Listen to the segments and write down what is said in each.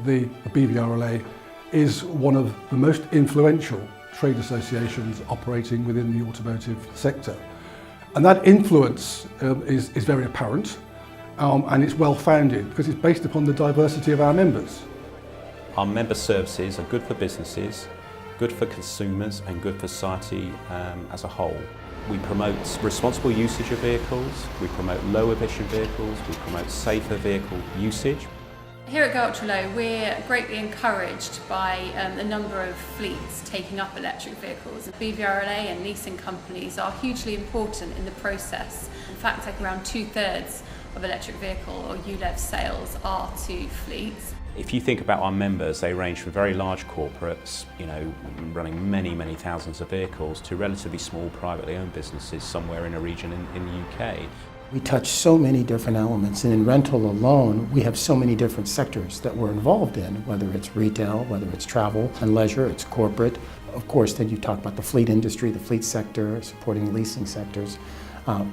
The BVRLA is one of the most influential trade associations operating within the automotive sector. And that influence is very apparent and it's well founded because it's based upon the diversity of our members. Our member services are good for businesses, good for consumers and good for society as a whole. We promote responsible usage of vehicles, we promote low emission vehicles, we promote safer vehicle usage. Here at BVRLA, we're greatly encouraged by the number of fleets taking up electric vehicles. BVRLA and leasing companies are hugely important in the process. In fact, like around 2/3 of electric vehicle or ULEV sales are to fleets. If you think about our members, they range from very large corporates, running many thousands of vehicles, to relatively small privately owned businesses somewhere in a region in the UK. We touch so many different elements, and in rental alone, we have so many different sectors that we're involved in, whether it's retail, whether it's travel and leisure, it's corporate. Of course, then you talk about the fleet industry, the fleet sector, supporting leasing sectors,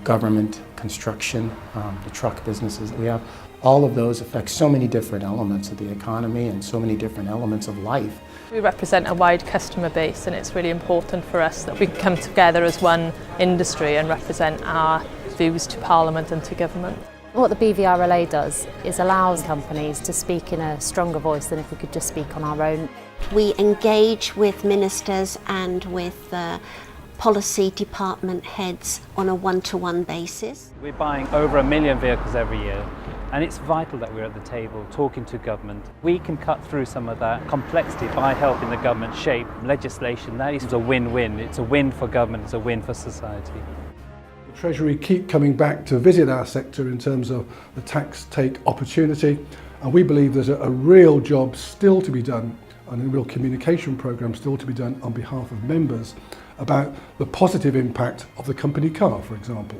government, construction, the truck businesses that we have. All of those affect so many different elements of the economy and so many different elements of life. We represent a wide customer base, and it's really important for us that we come together as one industry and represent our views to Parliament and to government. What the BVRLA does is allows companies to speak in a stronger voice than if we could just speak on our own. We engage with ministers and with policy department heads on a one-to-one basis. We're buying over 1 million vehicles every year, and it's vital that we're at the table talking to government. We can cut through some of that complexity by helping the government shape legislation. That is a win-win. It's a win for government, it's a win for society. The Treasury keep coming back to visit our sector in terms of the tax take opportunity, and we believe there's a real job still to be done and a real communication programme still to be done on behalf of members about the positive impact of the company car, for example.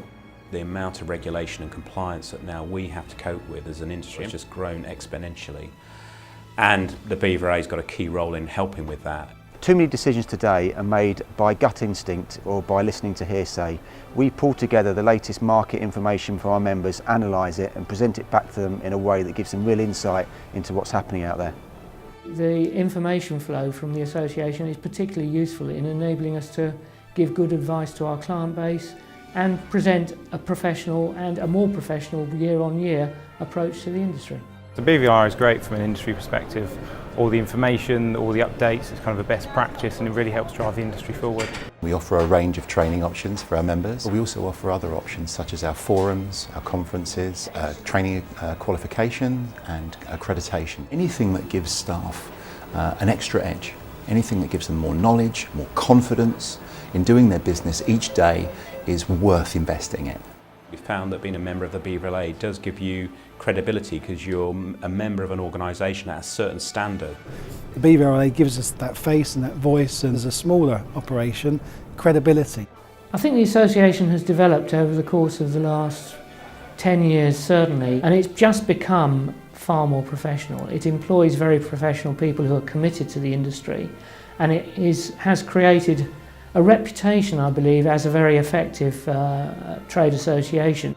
The amount of regulation and compliance that now we have to cope with as an industry has just grown exponentially, and the BVRLA's got a key role in helping with that. Too many decisions today are made by gut instinct or by listening to hearsay. We pull together the latest market information for our members, analyse it and present it back to them in a way that gives them real insight into what's happening out there. The information flow from the association is particularly useful in enabling us to give good advice to our client base and present a professional and a more professional year-on-year approach to the industry. The BVR is great from an industry perspective. All the information, all the updates, it's kind of a best practice, and it really helps drive the industry forward. We offer a range of training options for our members. We also offer other options such as our forums, our conferences, training qualification and accreditation. Anything that gives staff an extra edge, anything that gives them more knowledge, more confidence in doing their business each day is worth investing in. We've found that being a member of the BVRLA does give you credibility because you're a member of an organisation at a certain standard. The BVRLA gives us that face and that voice, and as a smaller operation, credibility. I think the association has developed over the course of the last 10 years certainly, and it's just become far more professional. It employs very professional people who are committed to the industry, and it has created a reputation, I believe, as a very effective trade association.